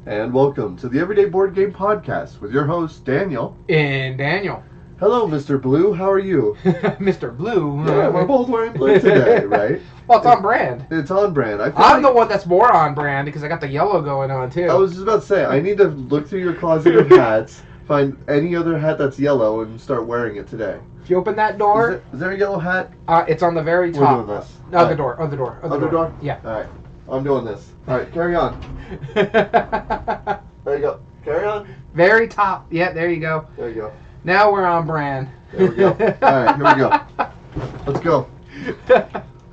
And welcome to the Everyday Board Game Podcast with your host, Daniel. And Daniel. Hello, Mr. Blue. How are you? Mr. Blue. Yeah, we're both wearing blue today, right? Well, it's on brand. It's on brand. I'm the one that's more on brand because I got the yellow going on, too. I was just about to say, I need to look through your closet of hats, find any other hat that's yellow, and start wearing it today. If you open that door... Is there a yellow hat? It's on the very top. We're doing this. Other door. Other door. Yeah. All right. I'm doing this. All right, carry on. There you go. Carry on. Very top. Yeah, there you go. There you go. Now we're on brand. There we go. All right, here we go. Let's go.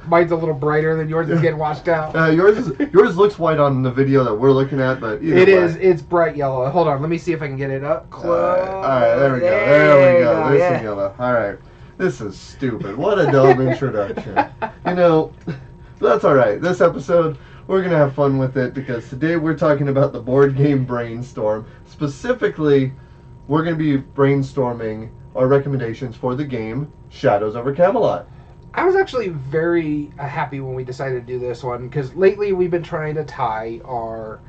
Mine's a little brighter than yours. It's getting washed out. Yours looks white on the video that we're looking at, but either way. It's bright yellow. Hold on. Let me see if I can get it up close. All right, there we go. There we go. There's some yellow. All right. This is stupid. What a dumb introduction. You know, that's all right. This episode, we're going to have fun with it because today we're talking about the Board Game Brainstorm. Specifically, we're going to be brainstorming our recommendations for the game Shadows Over Camelot. I was actually very happy when we decided to do this one because lately we've been trying to tie our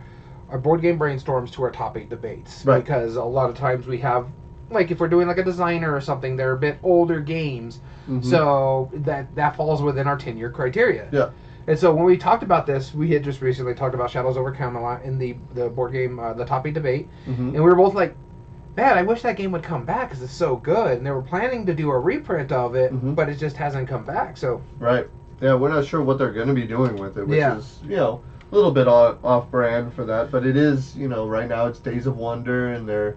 board game brainstorms to our topic debates. Right. Because a lot of times we have, like if we're doing like a designer or something, they're a bit older games. Mm-hmm. So that falls within our 10-year criteria. Yeah. And so when we talked about this, we had just recently talked about Shadows Over Camelot in the board game, the topic debate. Mm-hmm. And we were both like, man, I wish that game would come back because it's so good. And they were planning to do a reprint of it, mm-hmm. but it just hasn't come back. So right. Yeah, we're not sure what they're going to be doing with it, which is, a little bit off-brand for that. But it is, right now it's Days of Wonder, and they're,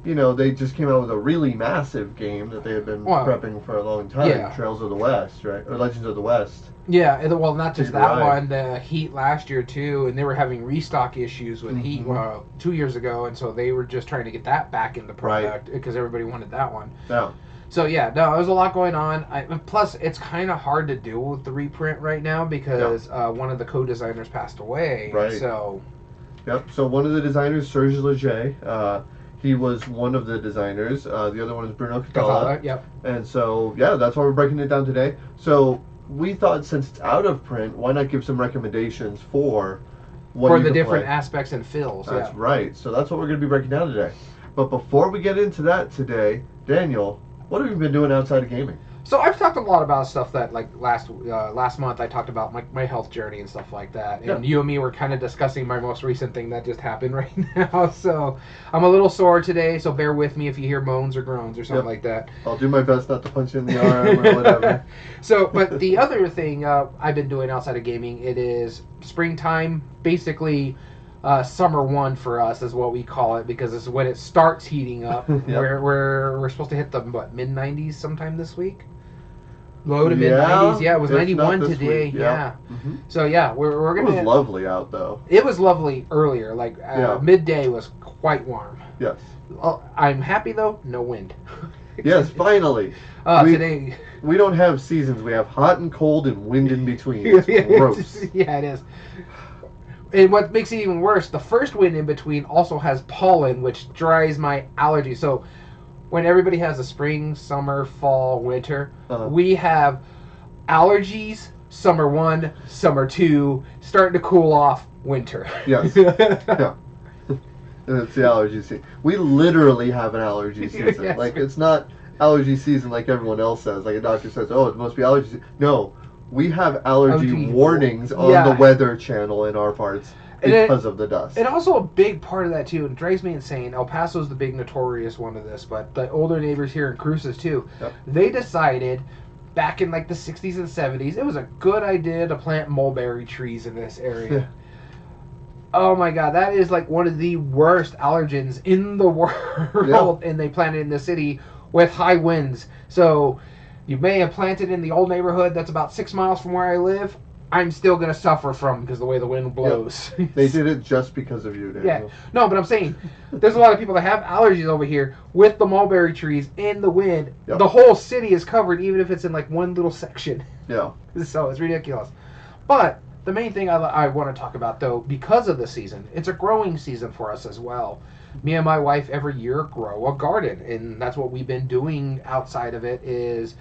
they just came out with a really massive game that they had been prepping for a long time. Yeah. Trails of the West, right? Or Legends of the West. Yeah, well, not just that one, the Heat last year, too, and they were having restock issues with mm-hmm. Heat 2 years ago, and so they were just trying to get that back in the product because everybody wanted that one. Yeah. So, there's a lot going on. Plus, it's kind of hard to do with the reprint right now because one of the co-designers passed away. Right. So. Yep, so one of the designers, Serge Leger, he was one of the designers. The other one is Bruno Catala. Yep. And so, that's why we're breaking it down today. So we thought since it's out of print, why not give some recommendations for what the different aspects and fills. That's right. So that's what we're going to be breaking down today. But before we get into that today, Daniel, what have you been doing outside of gaming? So I've talked a lot about stuff that, like, last month I talked about my health journey and stuff like that. And you and me were kind of discussing my most recent thing that just happened right now. So I'm a little sore today, so bear with me if you hear moans or groans or something like that. I'll do my best not to punch you in the arm or whatever. So, but the other thing I've been doing outside of gaming, it is springtime, basically summer one for us is what we call it because it's when it starts heating up. We're supposed to hit the, mid-90s sometime this week? Low to mid-90s. Yeah, it was 91 today. Yeah. Mm-hmm. So, we're going to... It was lovely out, though. It was lovely earlier. Like, midday was quite warm. Yes. I'm happy, though. No wind. Yes, finally. Today... We don't have seasons. We have hot and cold and wind in between. It's gross. Yeah, it is. And what makes it even worse, the first wind in between also has pollen, which dries my allergies. So... when everybody has a spring, summer, fall, winter, we have allergies, summer 1, summer 2, starting to cool off, winter. Yes. Yeah. It's the allergy season. We literally have an allergy season. Yes. Like, it's not allergy season like everyone else says. Like, a doctor says, oh, it must be allergy season. No, we have allergy warnings on the Weather Channel in our parts. Because of the dust. And also a big part of that, too, and it drives me insane. El Paso's the big notorious one of this, but the older neighbors here in Cruces, too, they decided back in, like, the 60s and 70s, it was a good idea to plant mulberry trees in this area. Yeah. Oh, my God, that is, like, one of the worst allergens in the world, and they planted in the city with high winds. So you may have planted in the old neighborhood that's about 6 miles from where I live. I'm still going to suffer from because of the way the wind blows. Yep. They did it just because of you, Daniel. Yeah. No, but I'm saying there's a lot of people that have allergies over here with the mulberry trees in the wind. Yep. The whole city is covered, even if it's in like one little section. Yeah. So it's ridiculous. But the main thing I want to talk about, though, because of the season, it's a growing season for us as well. Me and my wife every year grow a garden, and that's what we've been doing outside of it is...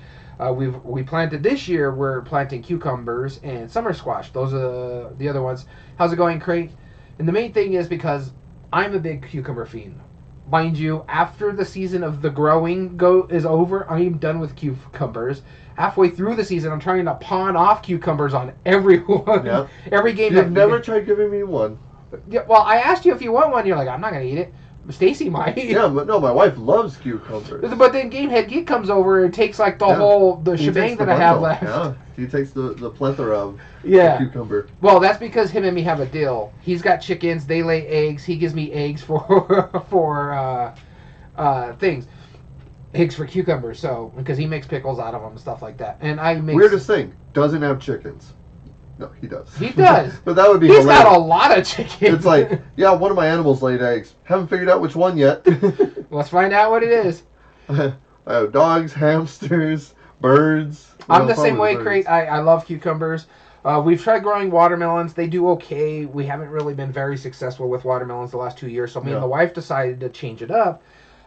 we planted this year, we're planting cucumbers and summer squash. Those are the other ones. How's it going, Craig? And the main thing is because I'm a big cucumber fiend. Mind you, after the season of the growing is over, I am done with cucumbers. Halfway through the season, I'm trying to pawn off cucumbers on everyone. Yeah. Every game. You've never tried giving me one. Yeah, well, I asked you if you want one. You're like, I'm not gonna eat it. Stacy might. Yeah, but no, my wife loves cucumbers. But then Gamehead Geek comes over and takes like the shebang that I have left. Yeah, he takes the plethora of cucumber. Well, that's because him and me have a deal. He's got chickens. They lay eggs. He gives me eggs for things. Eggs for cucumbers, so because he makes pickles out of them and stuff like that. And I make weirdest thing, doesn't have chickens. No, he does. He does. But that would be He's hilarious. got a lot of chickens. It's like, yeah, one of my animals laid eggs. Haven't figured out which one yet. Let's find out what it is. I have dogs, hamsters, birds. I'm the same way, Crate. I love cucumbers. We've tried growing watermelons. They do okay. We haven't really been very successful with watermelons the last 2 years, so me and the wife decided to change it up.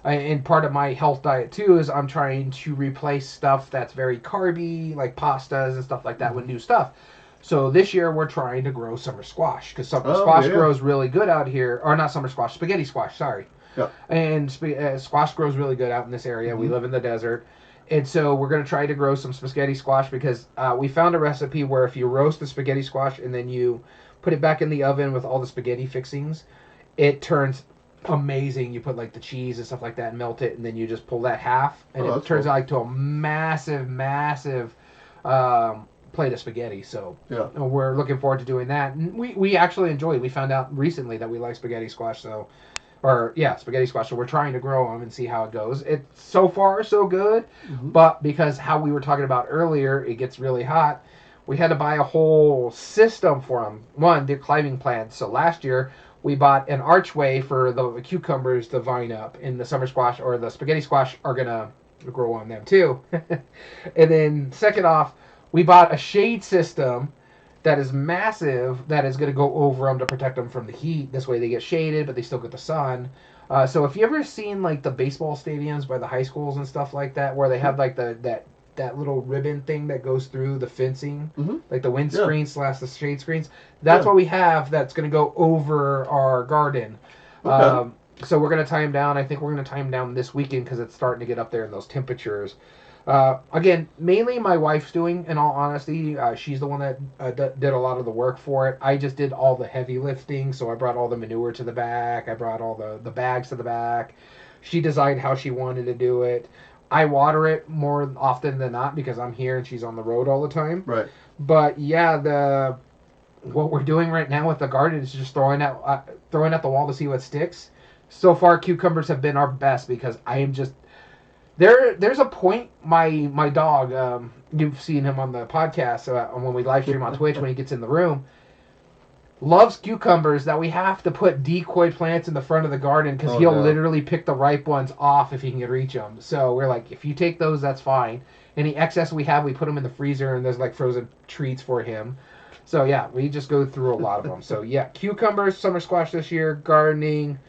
And part of my health diet, too, is I'm trying to replace stuff that's very carby, like pastas and stuff like that, with new stuff. So this year we're trying to grow summer squash, because summer squash grows really good out here. Or not summer squash, spaghetti squash, sorry. Yeah. And squash grows really good out in this area. Mm-hmm. We live in the desert. And so we're going to try to grow some spaghetti squash, because we found a recipe where if you roast the spaghetti squash and then you put it back in the oven with all the spaghetti fixings, it turns amazing. You put like the cheese and stuff like that and melt it, and then you just pull that half, and it turns out like to a massive plate of spaghetti. So we're looking forward to doing that. And we actually enjoy it. We found out recently that we like spaghetti squash, spaghetti squash. So we're trying to grow them and see how it goes. It's so far so good, but because how we were talking about earlier, it gets really hot. We had to buy a whole system for them. One, they're climbing plants. So last year we bought an archway for the cucumbers to vine up, and the summer squash or the spaghetti squash are gonna grow on them too. And then second off, we bought a shade system that is massive, that is going to go over them to protect them from the heat. This way they get shaded, but they still get the sun. So if you ever seen like the baseball stadiums by the high schools and stuff like that, where they have like that little ribbon thing that goes through the fencing, like the windscreen / the shade screens, that's what we have that's going to go over our garden. Okay. So we're going to tie them down. I think we're going to tie them down this weekend because it's starting to get up there in those temperatures. Again, mainly my wife's doing, in all honesty. She's the one that did a lot of the work for it. I just did all the heavy lifting, so I brought all the manure to the back. I brought all the bags to the back. She designed how she wanted to do it. I water it more often than not because I'm here and she's on the road all the time. Right. But yeah, what we're doing right now with the garden is just throwing at the wall to see what sticks. So far, cucumbers have been our best because I am just... There's a point, my dog, you've seen him on the podcast when we live stream on Twitch when he gets in the room, loves cucumbers that we have to put decoy plants in the front of the garden because he'll literally pick the ripe ones off if he can reach them. So we're like, if you take those, that's fine. Any excess we have, we put them in the freezer, and there's like frozen treats for him. So yeah, we just go through a lot of them. So yeah, cucumbers, summer squash this year, gardening.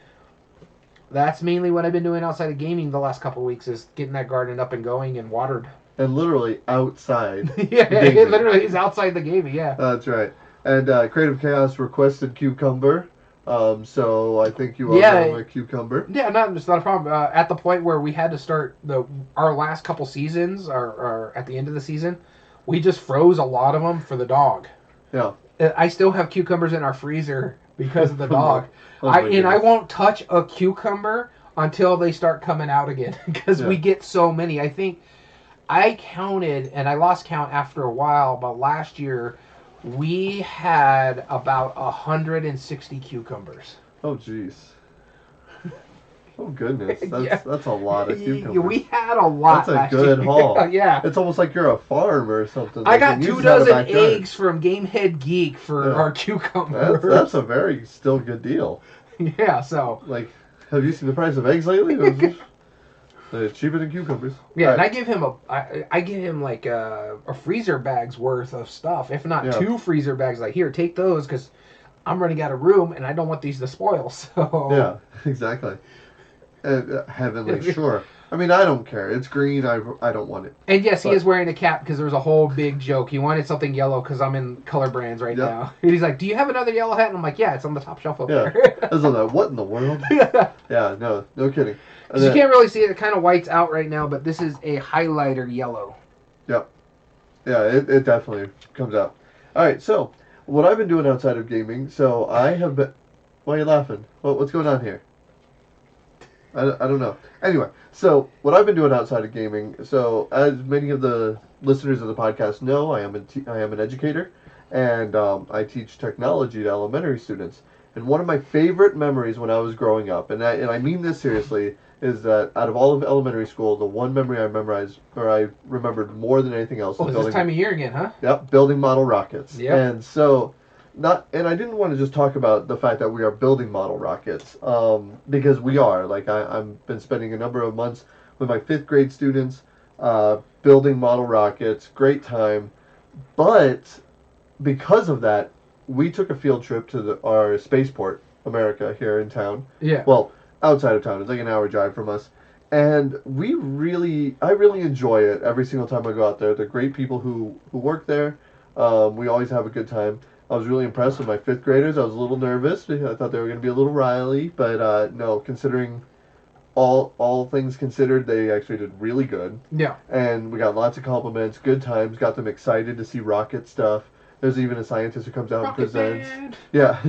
That's mainly what I've been doing outside of gaming the last couple of weeks, is getting that garden up and going and watered. And literally outside. Yeah, it literally is outside the gaming, yeah. That's right. And Creative Chaos requested cucumber, so I think you owe them a cucumber. Yeah, it's not a problem. At the point where we had to start our last couple seasons, or at the end of the season, we just froze a lot of them for the dog. Yeah. I still have cucumbers in our freezer because of the dog. I won't touch a cucumber until they start coming out again because we get so many. I think I counted, and I lost count after a while, but last year we had about 160 cucumbers. Oh, jeez. Oh, goodness. That's a lot of cucumbers. We had a lot. That's a good haul. Yeah. It's almost like you're a farm or something. I got 2 dozen eggs from Gamehead Geek for our cucumbers. That's a very still good deal. Yeah, so. Like, have you seen the price of eggs lately? It's cheaper than cucumbers. Yeah, and I give him like a freezer bag's worth of stuff, if not 2 freezer bags. Like, here, take those because I'm running out of room and I don't want these to spoil. So. Yeah, exactly. Heavenly, sure. I mean, I don't care. It's green. I don't want it. And yes, he is wearing a cap because there was a whole big joke. He wanted something yellow because I'm in color brands right now. And he's like, "Do you have another yellow hat?" And I'm like, "Yeah, it's on the top shelf up there." I was like, what in the world? Yeah, no kidding. Then, you can't really see it. It kind of whites out right now, but this is a highlighter yellow. Yep. Yeah, it definitely comes out. All right, so what I've been doing outside of gaming, so I have been... Why are you laughing? What's going on here? I don't know. Anyway, so what I've been doing outside of gaming, so as many of the listeners of the podcast know, I am an educator, and I teach technology to elementary students. And one of my favorite memories when I was growing up, and I mean this seriously, is that out of all of elementary school, the one memory I remembered more than anything else. It's this time of year again, huh? Yep, building model rockets. Yep. And so... and I didn't want to just talk about the fact that we are building model rockets, because we are. Like, I've been spending a number of months with my 5th grade students, building model rockets, great time. But because of that, we took a field trip to our spaceport, America, here in town. Yeah. Well, outside of town. It's like an hour drive from us. And I really enjoy it every single time I go out there. They're great people who work there. We always have a good time. I was really impressed with my 5th graders. I was a little nervous because I thought they were going to be a little riley, but no, considering all things considered, they actually did really good. Yeah. And we got lots of compliments, good times, got them excited to see rocket stuff. There's even a scientist who comes out and presents. Band. Yeah.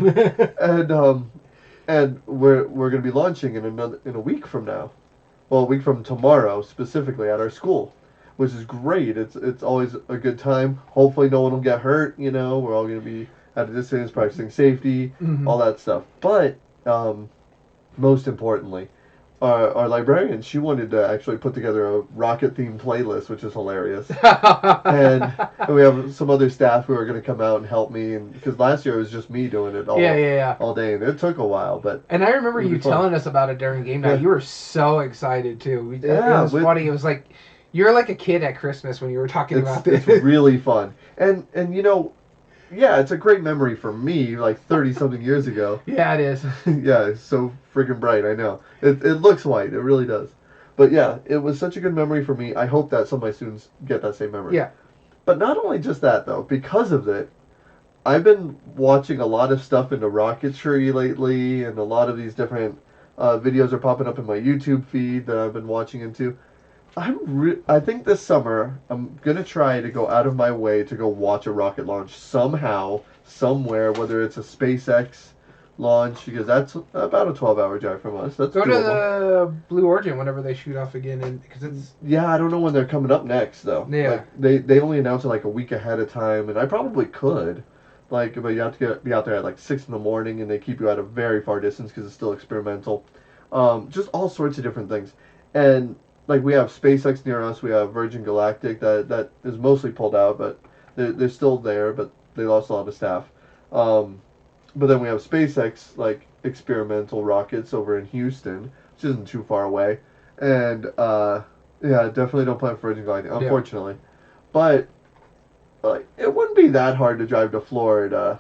and we're going to be launching in a week from now. Well, a week from tomorrow, specifically at our school. Which is great. It's always a good time. Hopefully no one will get hurt, We're all going to be at a distance, practicing safety, all that stuff. But most importantly, our librarian, she wanted to actually put together a rocket-themed playlist, which is hilarious. and we have some other staff who are going to come out and help me. And because last year it was just me doing it all day, and it took a while. And I remember you telling us about it during game night. You were so excited, too. It was funny. It was like... You're like a kid at Christmas when you were talking about this. It's really fun. And it's a great memory for me, like 30-something years ago. Yeah, it is. Yeah, it's so freaking bright, I know. It looks white, it really does. But yeah, it was such a good memory for me. I hope that some of my students get that same memory. Yeah. But not only just that, though. Because of it, I've been watching a lot of stuff into rocketry lately, and a lot of these different videos are popping up in my YouTube feed that I've been watching into. I think this summer I'm gonna try to go out of my way to go watch a rocket launch somehow, somewhere, whether it's a SpaceX launch, because that's about a 12-hour drive from us. That's go doable. to the Blue Origin whenever they shoot off again, and because it's I don't know when they're coming up next though. Yeah, like, they only announce it like a week ahead of time, and I probably could, but you have to be out there at like 6 in the morning, and they keep you at a very far distance because it's still experimental. Just all sorts of different things, and. Like, we have SpaceX near us, we have Virgin Galactic that is mostly pulled out, but they're still there, but they lost a lot of staff. But then we have SpaceX, like, experimental rockets over in Houston, which isn't too far away. And, definitely don't plan for Virgin Galactic, unfortunately. Yeah. But, it wouldn't be that hard to drive to Florida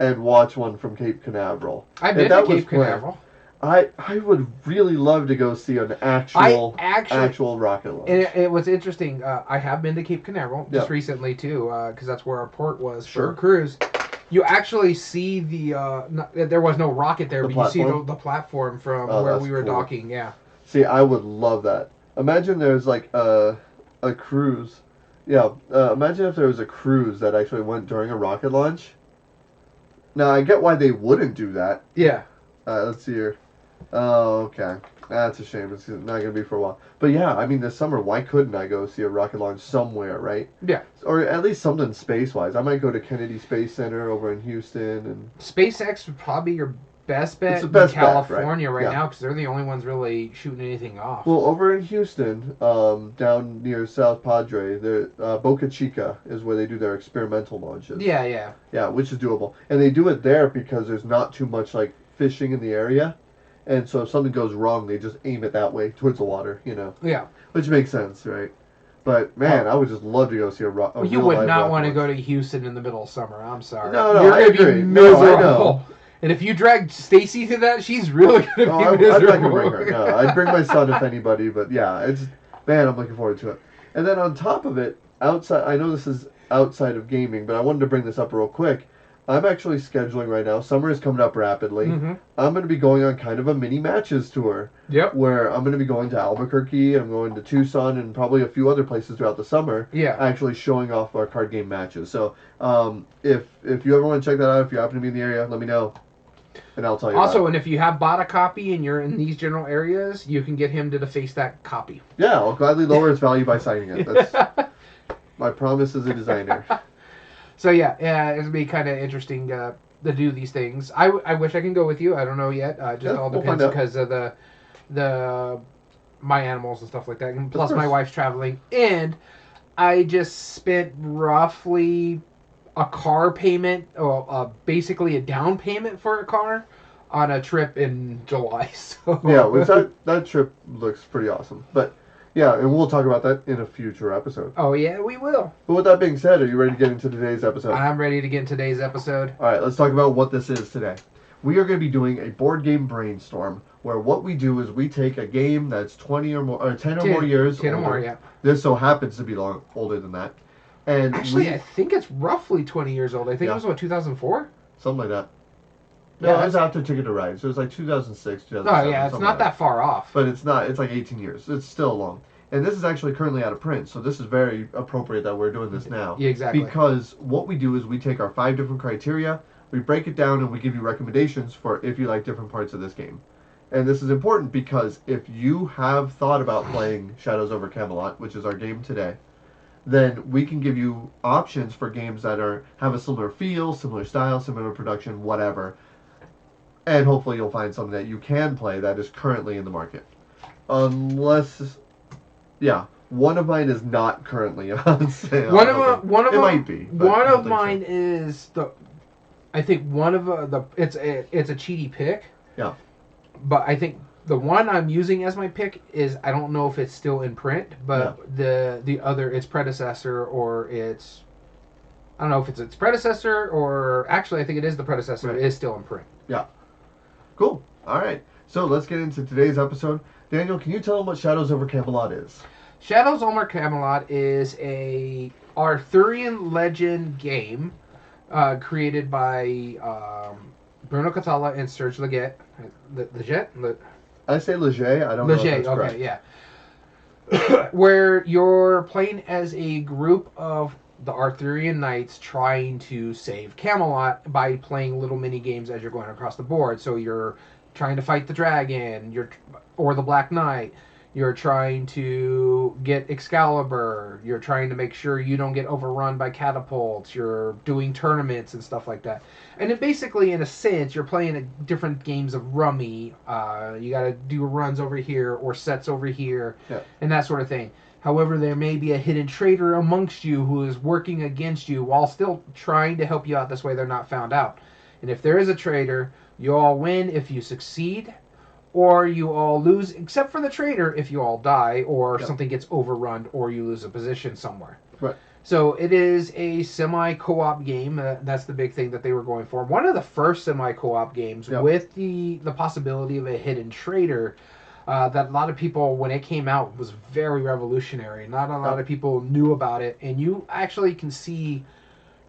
and watch one from Cape Canaveral. I've been to Cape Canaveral. I would really love to go see an actual rocket launch. It was interesting. I have been to Cape Canaveral just recently too, because that's where our port was for a cruise. You actually see there was no rocket there, but you see the platform from where we were docking. Yeah. See, I would love that. Imagine there's like a cruise. Yeah. Imagine if there was a cruise that actually went during a rocket launch. Now I get why they wouldn't do that. Yeah. Let's see here. Oh, okay. That's a shame. It's not going to be for a while. But yeah, I mean, this summer, why couldn't I go see a rocket launch somewhere, right? Yeah. Or at least something space-wise. I might go to Kennedy Space Center over in Houston. And SpaceX would probably be your best bet in California right now, because they're the only ones really shooting anything off. Well, over in Houston, down near South Padre, Boca Chica is where they do their experimental launches. Yeah. Yeah, which is doable. And they do it there because there's not too much, like, fishing in the area. And so if something goes wrong, they just aim it that way, towards the water, Yeah. Which makes sense, right? But, man, I would just love to go see you would not want to go to Houston in the middle of summer. I'm sorry. No, I agree. Be miserable. And if you drag Stacy to that, she's really going to be I'm miserable. not going to bring her. No, I'd bring my son if anybody, but yeah, man, I'm looking forward to it. And then on top of it, outside, I know this is outside of gaming, but I wanted to bring this up real quick. I'm actually scheduling right now. Summer is coming up rapidly. Mm-hmm. I'm going to be going on kind of a mini matches tour. Yep. Where I'm going to be going to Albuquerque, I'm going to Tucson, and probably a few other places throughout the summer. Yeah. Actually showing off our card game matches. So if you ever want to check that out, if you happen to be in the area, let me know, and I'll tell you. Also, and if you have bought a copy and you're in these general areas, you can get him to deface that copy. Yeah, I'll gladly lower its value by signing it. That's my promise as a designer. So yeah, it'll be kind of interesting to do these things. I wish I can go with you. I don't know yet. Just all depends because of the my animals and stuff like that. And plus, my wife's traveling, and I just spent roughly a car payment, or basically a down payment for a car, on a trip in July. So yeah, which that trip looks pretty awesome. But yeah, and we'll talk about that in a future episode. Oh yeah, we will. But with that being said, are you ready to get into today's episode? I'm ready to get into today's episode. All right, let's talk about what this is today. We are going to be doing a board game brainstorm, where what we do is we take a game that's 20 or more, or 10 or more years 10 older. or more, yeah. This so happens to be older than that. And actually, I think it's roughly 20 years old. I think it was, 2004? Something like that. No, it was after Ticket to Ride, so it was like 2006, 2007. Oh, yeah, it's not that far off. But it's not. It's like 18 years. It's still long. And this is actually currently out of print, so this is very appropriate that we're doing this now. Yeah, exactly. Because what we do is we take our 5 different criteria, we break it down, and we give you recommendations for if you like different parts of this game. And this is important because if you have thought about playing Shadows Over Camelot, which is our game today, then we can give you options for games that have a similar feel, similar style, similar production, whatever. And hopefully you'll find something that you can play that is currently in the market. Unless, yeah, one of mine is not currently on sale. It might be. One of mine is I think one of it's a cheaty pick. Yeah. But I think the one I'm using as my pick is, I don't know if it's still in print, but the other, its predecessor, or its, I don't know if it's its predecessor, or actually I think it is the predecessor. Right. It is still in print. Yeah. Cool. All right. So let's get into today's episode. Daniel, can you tell them what Shadows Over Camelot is? Shadows Over Camelot is a Arthurian legend game created by Bruno Catala and Serge Leggett. I say Leger. I don't know if that's correct. Okay, yeah. Where you're playing as a group of the Arthurian knights trying to save Camelot by playing little mini games as you're going across the board. So you're trying to fight the dragon, or the Black Knight. You're trying to get Excalibur. You're trying to make sure you don't get overrun by catapults. You're doing tournaments and stuff like that. And it basically, in a sense, you're playing different games of rummy. You got to do runs over here or sets over here, and that sort of thing. However, there may be a hidden traitor amongst you who is working against you while still trying to help you out. This way they're not found out. And if there is a traitor, you all win if you succeed, or you all lose, except for the traitor if you all die, or something gets overrun, or you lose a position somewhere. Right. So it is a semi-co-op game. That's the big thing that they were going for. One of the first semi-co-op games with the possibility of a hidden traitor that a lot of people, when it came out, was very revolutionary. Not a lot of people knew about it. And you actually can see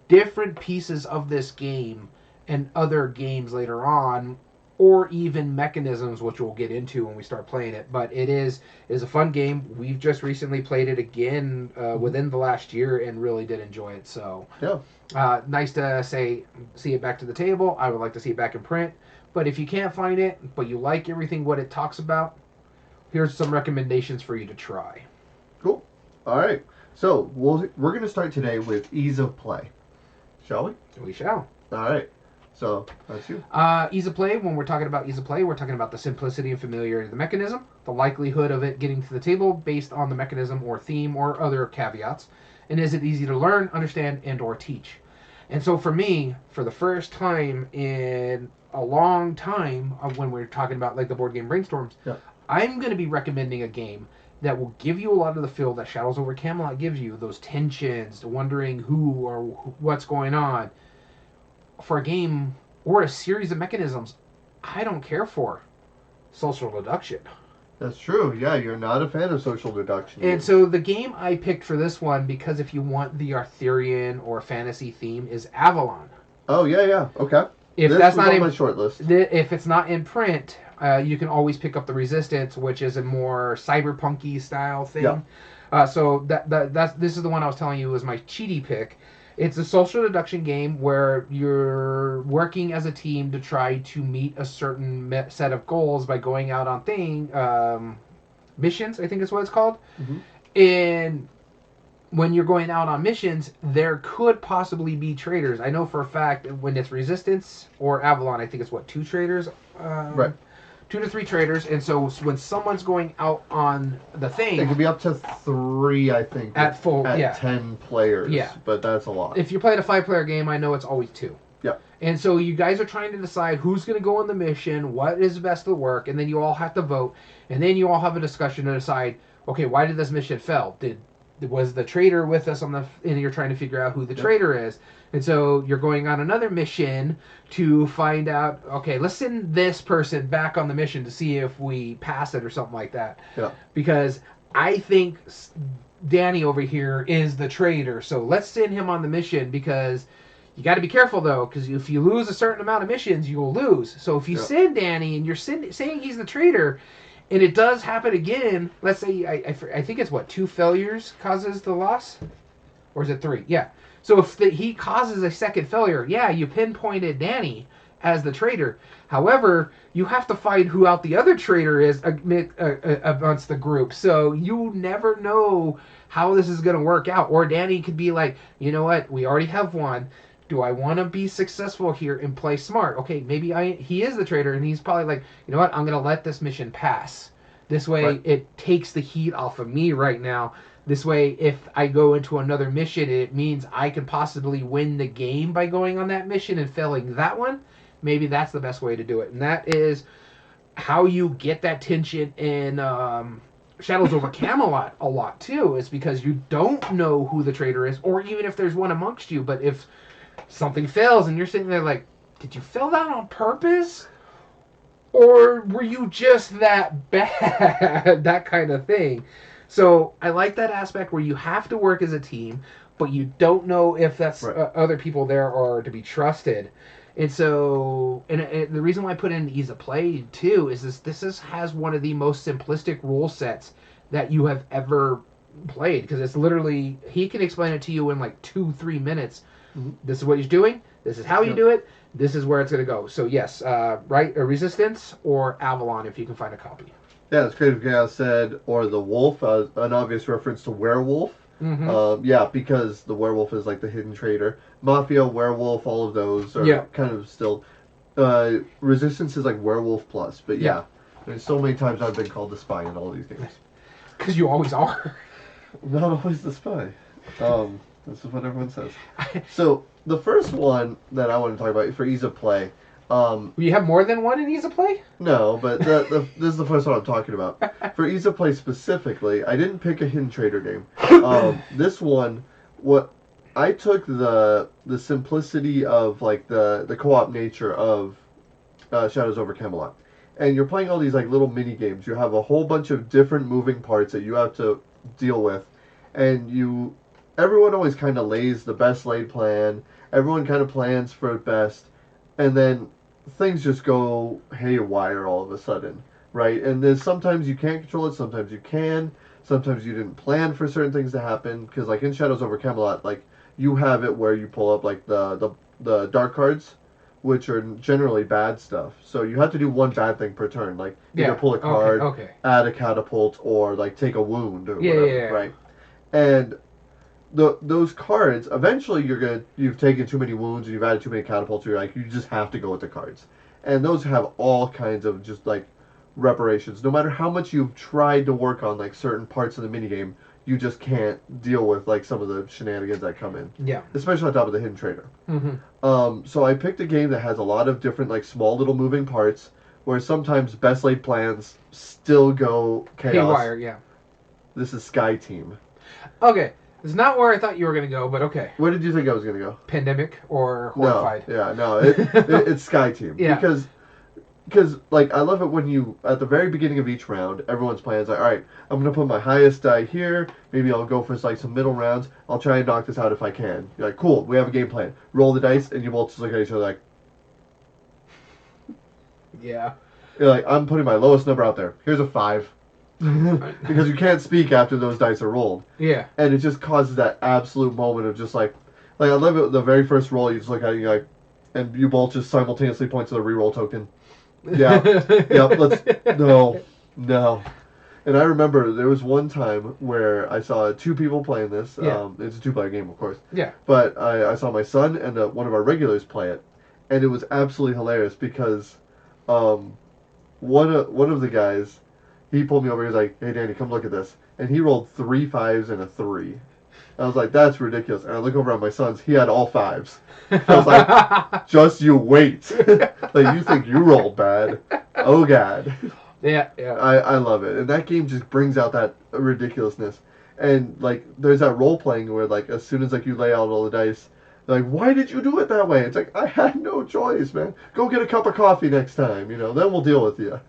different pieces of this game and other games later on, or even mechanisms, which we'll get into when we start playing it. But it is a fun game. We've just recently played it again within the last year and really did enjoy it. So nice to see it back to the table. I would like to see it back in print. But if you can't find it, but you like everything what it talks about, here's some recommendations for you to try. Cool. All right. So we're going to start today with ease of play. Shall we? We shall. All right. So that's you. Ease of play, when we're talking about ease of play, we're talking about the simplicity and familiarity of the mechanism, the likelihood of it getting to the table based on the mechanism or theme or other caveats, and is it easy to learn, understand, and or teach. And so for me, for the first time in a long time, when we're talking about like the board game brainstorms, I'm going to be recommending a game that will give you a lot of the feel that Shadows Over Camelot gives you, those tensions, wondering who or what's going on, for a game or a series of mechanisms I don't care for. Social deduction. That's true. Yeah, you're not a fan of social deduction. And so the game I picked for this one, because if you want the Arthurian or fantasy theme, is Avalon. Oh, yeah. Okay. If this that's was not on my short list. If it's not in print, you can always pick up the Resistance, which is a more cyberpunky style thing. Yeah. So this is the one I was telling you was my cheaty pick. It's a social deduction game where you're working as a team to try to meet a certain set of goals by going out on missions, I think is what it's called. Mm-hmm. And when you're going out on missions, there could possibly be traitors. I know for a fact when it's Resistance or Avalon, I think it's 2 traitors? Right. 2 to 3 traitors, and so when someone's going out on the thing, it could be up to 3, I think, at 10 players. Yeah, but that's a lot. If you're playing a 5-player game, I know it's always 2. Yeah. And so you guys are trying to decide who's going to go on the mission, what is best to work, and then you all have to vote, and then you all have a discussion to decide, okay, why did this mission fail? Was the traitor with us and you're trying to figure out who the traitor is. And so you're going on another mission to find out, okay, let's send this person back on the mission to see if we pass it or something like that. Yeah. Because I think Danny over here is the traitor. So let's send him on the mission because you got to be careful, though, because if you lose a certain amount of missions, you'll lose. So if you send Danny and you're saying he's the traitor, and it does happen again, let's say, I think it's 2 failures causes the loss? Or is it 3? Yeah. So if he causes a second failure, you pinpointed Danny as the traitor. However, you have to find who out the other traitor is amongst the group. So you never know how this is going to work out. Or Danny could be like, you know what, we already have one. Do I want to be successful here and play smart? Okay, maybe he is the traitor, and he's probably like, you know what, I'm going to let this mission pass. This way, it takes the heat off of me right now. This way, if I go into another mission, it means I can possibly win the game by going on that mission and failing that one. Maybe that's the best way to do it. And that is how you get that tension in Shadows Over Camelot a lot, too. Is because you don't know who the traitor is, or even if there's one amongst you. But if something fails and you're sitting there like, did you fail that on purpose? Or were you just that bad? That kind of thing. So I like that aspect where you have to work as a team, but you don't know if that's other people there are to be trusted. And so, and the reason why I put in ease of play too is this has one of the most simplistic rule sets that you have ever played, because it's literally, he can explain it to you in 2-3 minutes. Mm-hmm. This is what he's doing. This is how you do it. This is where it's going to go. So yes, a Resistance or Avalon if you can find a copy. Yeah, as Creative Chaos said, or the wolf, an obvious reference to werewolf. Mm-hmm. Because the werewolf is the hidden traitor. Mafia, werewolf, all of those are kind of still. Resistance is werewolf plus, but there's so many times I've been called the spy in all these games. Because you always are. Not always the spy. This is what everyone says. So the first one that I want to talk about for ease of play. You have more than one in ease of play? No, but this is the first one I'm talking about. For ease of play specifically, I didn't pick a hidden traitor game. This one, I took the simplicity of the co-op nature of Shadows Over Camelot, and you're playing all these little mini games. You have a whole bunch of different moving parts that you have to deal with, and everyone always kind of lays the best laid plan. Everyone kind of plans for best, and then things just go haywire all of a sudden, right? And then sometimes you can't control it, sometimes you can. Sometimes you didn't plan for certain things to happen, because in Shadows Over Camelot, you have it where you pull up the dark cards, which are generally bad stuff. So you have to do one bad thing per turn, either pull a card, add a catapult, or take a wound or whatever, right? And those cards, eventually you've taken too many wounds and you've added too many catapults, you're you just have to go with the cards. And those have all kinds of just reparations. No matter how much you've tried to work on certain parts of the minigame, you just can't deal with some of the shenanigans that come in. Yeah. Especially on top of the hidden traitor. Mm-hmm. So I picked a game that has a lot of different small little moving parts, where sometimes best laid plans still go chaos. Haywire, yeah. This is Sky Team. Okay. It's not where I thought you were going to go, but okay. Where did you think I was going to go? Pandemic or Horrified? No. It's Sky Team. Yeah. Because, like, I love it when you, at the very beginning of each round, everyone's playing. It's like, all right, I'm going to put my highest die here. Maybe I'll go for, like, some middle rounds. I'll try and knock this out if I can. You're like, cool, we have a game plan. Roll the dice, and you both just look at each other like... Yeah. You're like, I'm putting my lowest number out there. Here's a 5. Because you can't speak after those dice are rolled. Yeah. And it just causes that absolute moment of just, like I love it, the very first roll, you just look at it, you're like... And you both just simultaneously point to the reroll token. Yeah. Yep. No. And I remember there was one time where I saw 2 people playing this. Yeah. It's a 2-player game, of course. Yeah. But I saw my son and one of our regulars play it, and it was absolutely hilarious because one of the guys, he pulled me over. He was like, "Hey, Danny, come look at this," and he rolled 3 5s and a 3. I was like, "That's ridiculous." And I look over at my son's. He had all 5s. I was like, "Just you wait." Like, you think you rolled bad? Oh God. Yeah. I love it, and that game just brings out that ridiculousness. And like, there's that role playing where like, as soon as like you lay out all the dice, they're like, "Why did you do it that way?" It's like, I had no choice, man. Go get a cup of coffee next time. Then we'll deal with you.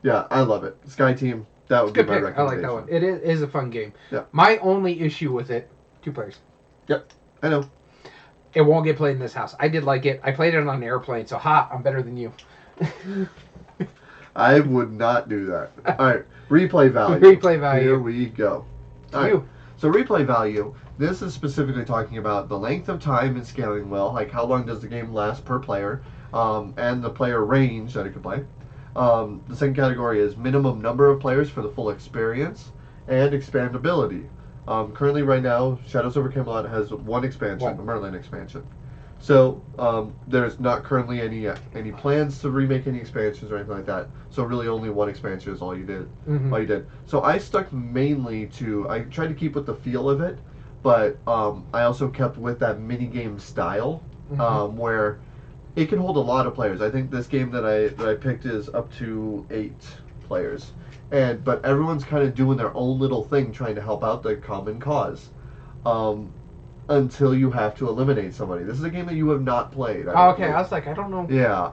Yeah, I love it. Sky Team. That would be my recommendation. I like that one. It is a fun game. Yeah. My only issue with it, 2 players. Yep, I know. It won't get played in this house. I did like it. I played it on an airplane, so I'm better than you. I would not do that. All right, replay value. Replay value. Here we go. All right. So replay value, this is specifically talking about the length of time and scaling well, like how long does the game last per player, and the player range that it could play. The second category is minimum number of players for the full experience, and expandability. Currently, right now, Shadows Over Camelot has 1 expansion, the Merlin expansion. So there's not currently any plans to remake any expansions or anything like that. So really, only 1 expansion is all you did. Mm-hmm. All you did. So I stuck mainly to. I tried to keep with the feel of it, but I also kept with that mini game style, where it can hold a lot of players. I think this game that I picked is up to 8 players. But everyone's kind of doing their own little thing, trying to help out the common cause, until you have to eliminate somebody. This is a game that you have not played. I was like, I don't know. Yeah,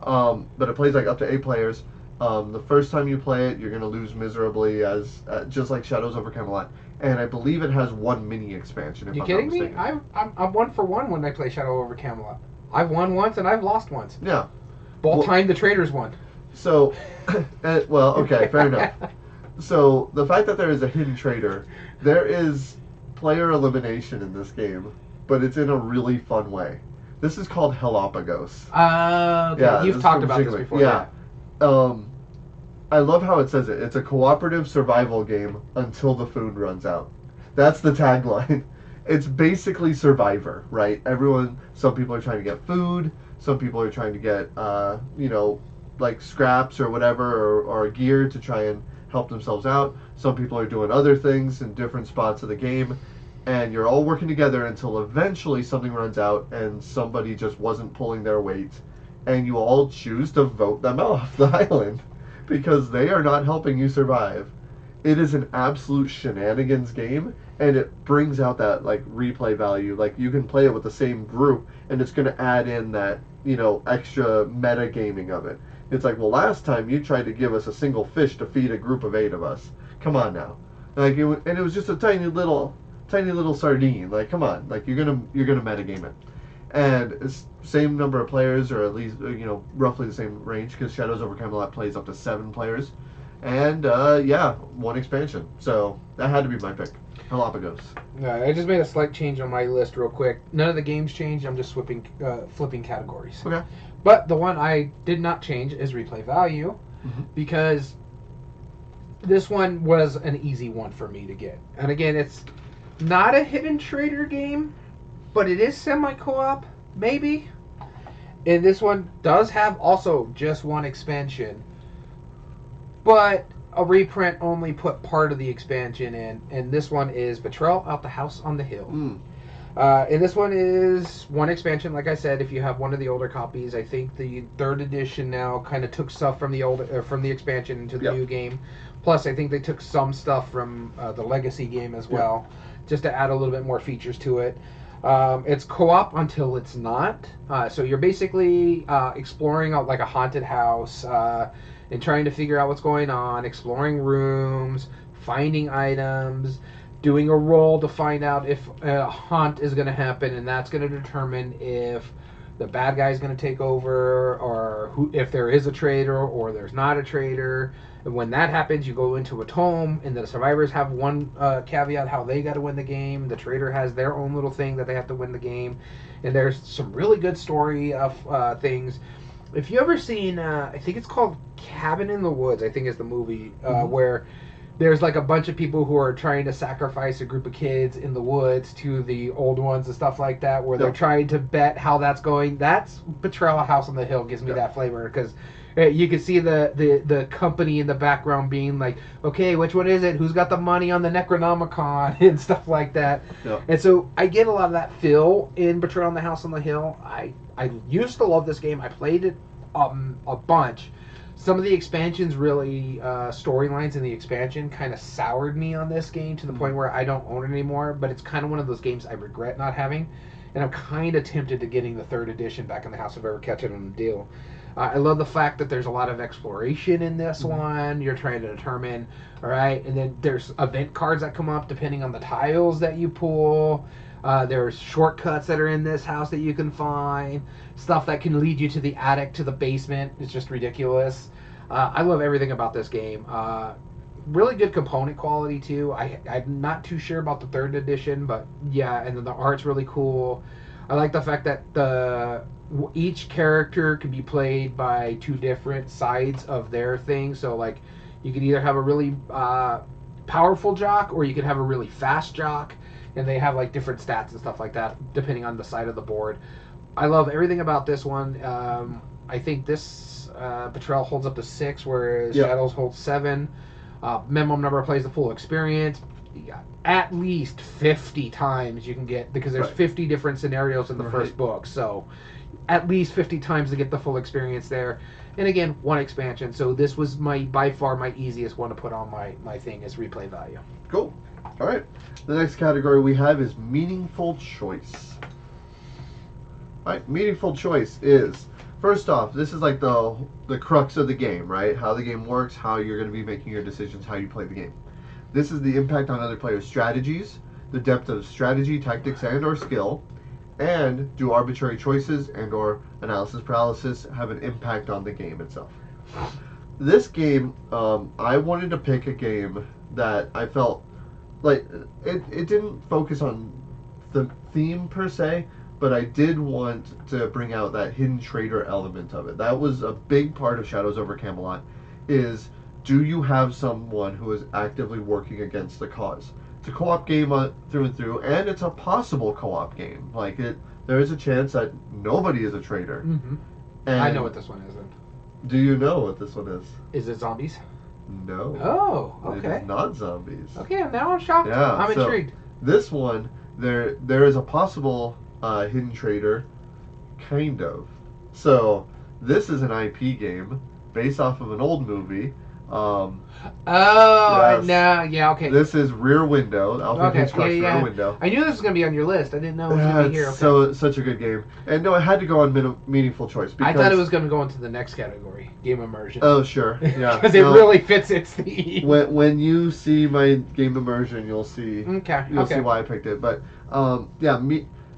but it plays like up to 8 players. The first time you play it, you're gonna lose miserably, as just like Shadows Over Camelot. And I believe it has 1 mini expansion. If you I'm kidding not mistaken. me? I'm 1 for 1 when I play Shadow Over Camelot. I've won once and I've lost once. Yeah. Both time the traitors won. So, well, okay, fair enough. So, the fact that there is a hidden traitor, there is player elimination in this game, but it's in a really fun way. This is called Helopagos. Okay. Yeah, you've talked about this before. Yeah. I love how it says it. It's a cooperative survival game until the food runs out. That's the tagline. It's basically Survivor, right? Some people are trying to get food, some people are trying to get, like scraps or whatever, or gear to try and help themselves out. Some people are doing other things in different spots of the game, and you're all working together until eventually something runs out and somebody just wasn't pulling their weight, and you all choose to vote them off the island because they are not helping you survive. It is an absolute shenanigans game, and it brings out that like replay value. Like, you can play it with the same group, and it's going to add in that, extra meta gaming of it. It's like, well, last time you tried to give us a single fish to feed a group of 8 of us. Come on now. Like, and it was just a tiny little sardine. Like, come on. Like, you're gonna metagame it. And it's same number of players, or at least, roughly the same range, because Shadows Over Camelot plays up to 7 players. And, 1 expansion. So, that had to be my pick. Galapagos. I just made a slight change on my list real quick. None of the games changed. I'm just flipping categories. Okay. But the one I did not change is replay value, because this one was an easy one for me to get. And again, it's not a hidden traitor game, but it is semi-co-op, maybe. And this one does have also just 1 expansion, but a reprint only put part of the expansion in, and this one is Betrayal at the House on the Hill. And this one is one expansion, like I said. If you have one of the older copies, I think the third edition now kind of took stuff from the from the expansion into the new game. Plus, I think they took some stuff from the Legacy game as well, just to add a little bit more features to it. It's co-op until it's not. So you're basically exploring like a haunted house and trying to figure out what's going on, exploring rooms, finding items, doing a roll to find out if a haunt is going to happen, and that's going to determine if the bad guy is going to take over, or if there is a traitor or there's not a traitor. And when that happens, you go into a tome, and the survivors have one caveat how they got to win the game. The traitor has their own little thing that they have to win the game, and there's some really good story of things. If you ever seen, I think it's called Cabin in the Woods, I think is the movie, where there's like a bunch of people who are trying to sacrifice a group of kids in the woods to the old ones and stuff like that, where they're trying to bet how that's going. That's Betrayal at House on the Hill gives me that flavor, because you can see the company in the background being like, okay, which one is it? Who's got the money on the Necronomicon and stuff like that. And so I get a lot of that feel in Betrayal on the House on the Hill. I used to love this game. I played it a bunch. Some of the expansions really, storylines in the expansion kind of soured me on this game to the point where I don't own it anymore, but it's kind of one of those games I regret not having, and I'm kind of tempted to getting the third edition back in the house if I ever catch it on a deal. I love the fact that there's a lot of exploration in this one. You're trying to determine, all right, and then there's event cards that come up depending on the tiles that you pull. There's shortcuts that are in this house that you can find. Stuff that can lead you to the attic, to the basement. It's just ridiculous. I love everything about this game. Really good component quality, too. I'm not too sure about the third edition, but yeah, and then the art's really cool. I like the fact that each character can be played by two different sides of their thing. So, like, you could either have a really powerful jock, or you could have a really fast jock. And they have like different stats and stuff like that depending on the side of the board. I love everything about this one. I think this Betrayal holds up to 6, whereas Shadows holds 7. Minimum number of plays, the full experience. At least 50 times you can get, because there's 50 different scenarios in the first book. So at least 50 times to get the full experience there. And again, one expansion. So this was by far my easiest one to put on my thing is replay value. Cool. All right. The next category we have is meaningful choice. All right. Meaningful choice is, first off, this is like the crux of the game, right? How the game works, how you're going to be making your decisions, how you play the game. This is the impact on other players' strategies, the depth of strategy, tactics, and or skill, and do arbitrary choices and or analysis paralysis have an impact on the game itself. This game, I wanted to pick a game that I felt like it didn't focus on the theme per se, but I did want to bring out that hidden traitor element of it. That was a big part of Shadows Over Camelot, is do you have someone who is actively working against the cause? It's a co-op game through and through, and it's a possible co-op game. Like, there is a chance that nobody is a traitor. Mm-hmm. And I know what this one is then. Do you know what this one is? Is it zombies? No. Oh, okay. It is not zombies. Okay, now I'm shocked. Yeah, I'm intrigued. This one, there is a possible hidden traitor, kind of. So, this is an IP game based off of an old movie. Okay. This is Rear Window, Alfred Hitchcock's Rear Window. I knew this was going to be on your list. I didn't know it was going to be here. Okay. So, such a good game. And no, it had to go on meaningful choice. I thought it was going to go into the next category, game immersion. Oh, sure. Yeah. Because it really fits its theme. When you see my game immersion, you'll see see why I picked it. But,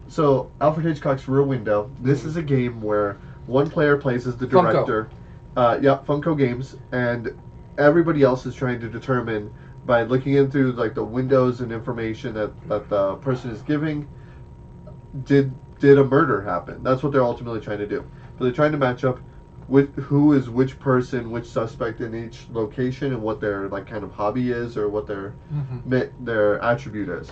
so Alfred Hitchcock's Rear Window, this is a game where one player plays as the director. Funko Games, and everybody else is trying to determine by looking into like the windows and information that the person is giving, did a murder happen? That's what they're ultimately trying to do. But they're trying to match up with who is which person, which suspect in each location, and what their like kind of hobby is or what their attribute is.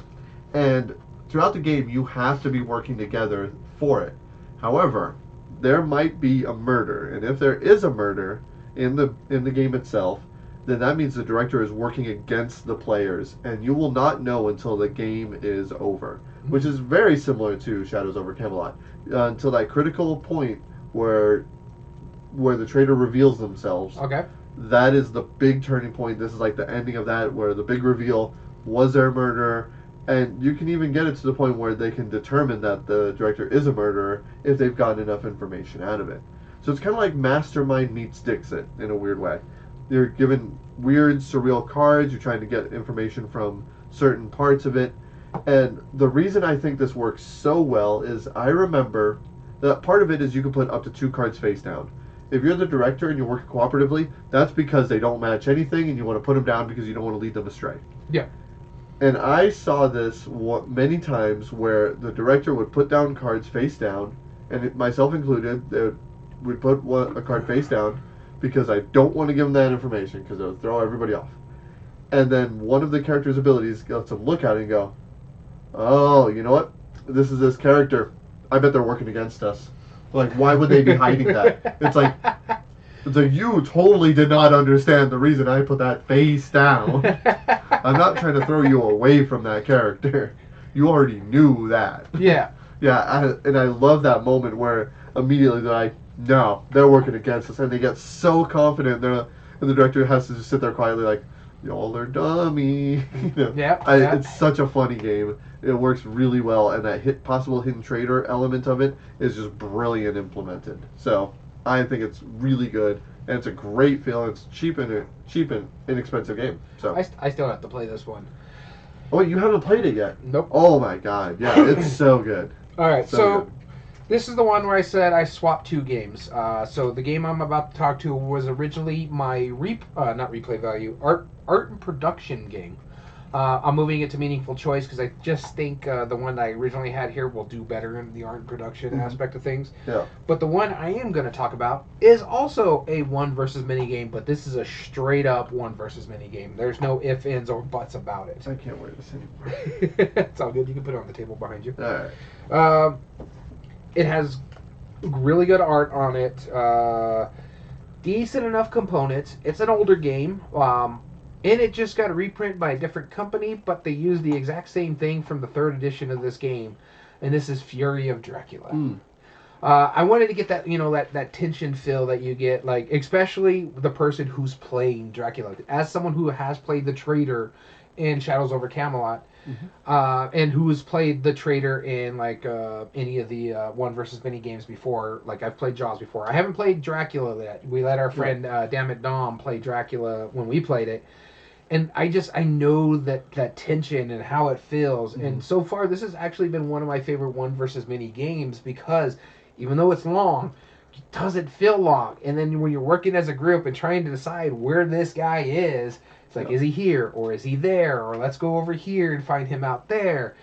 And throughout the game, you have to be working together for it. However, there might be a murder, and if there is a murder in the game itself, then that means the director is working against the players, and you will not know until the game is over, which is very similar to Shadows Over Camelot. Until that critical point where the traitor reveals themselves. Okay. That is the big turning point. This is like the ending of that, where the big reveal was their murderer, and you can even get it to the point where they can determine that the director is a murderer if they've gotten enough information out of it. So it's kind of like Mastermind meets Dixit in a weird way. You're given weird, surreal cards. You're trying to get information from certain parts of it. And the reason I think this works so well is I remember that part of it is you can put up to 2 cards face down. If you're the director and you work cooperatively, that's because they don't match anything and you want to put them down because you don't want to lead them astray. Yeah. And I saw this many times where the director would put down cards face down, and myself included, they would put a card face down because I don't want to give them that information because it would throw everybody off. And then one of the character's abilities lets them look at it and go, oh, you know what? This is this character. I bet they're working against us. Like, why would they be hiding that? It's like you totally did not understand the reason I put that face down. I'm not trying to throw you away from that character. You already knew that. Yeah. Yeah, and I love that moment where immediately they're like, no, they're working against us. And they get so confident. And the director has to just sit there quietly like, y'all are dummy. It's such a funny game. It works really well, and that possible hidden traitor element of it is just brilliant implemented. So I think it's really good, and it's a great feel. It's cheap and inexpensive game. So I still have to play this one. Oh, you haven't played it yet? Nope. Oh my god, yeah, it's so good. All right, so good. This is the one where I said I swapped 2 games. So the game I'm about to talk to was originally my not replay value, art and production game. I'm moving it to Meaningful Choice because I just think the one that I originally had here will do better in the art and production aspect of things. Yeah. But the one I am going to talk about is also a 1 versus many game, but this is a straight up 1 versus many game. There's no ifs, ands, or buts about it. I can't wear this anymore. It's all good. You can put it on the table behind you. All right. It has really good art on it. Decent enough components. It's an older game. And it just got a reprint by a different company, but they used the exact same thing from the 3rd edition of this game. And this is Fury of Dracula. I wanted to get that, that tension feel that you get, like, especially the person who's playing Dracula. As someone who has played the traitor in Shadows Over Camelot, and who's played the traitor in, like, any of the 1 versus many games before. Like, I've played Jaws before. I haven't played Dracula yet. We let our friend, Dammit Dom, play Dracula when we played it. And I know that tension and how it feels. And so far, this has actually been one of my favorite 1 versus many games because even though it's long, it doesn't feel long. And then when you're working as a group and trying to decide where this guy is, it's like, is he here or is he there? Or let's go over here and find him out there.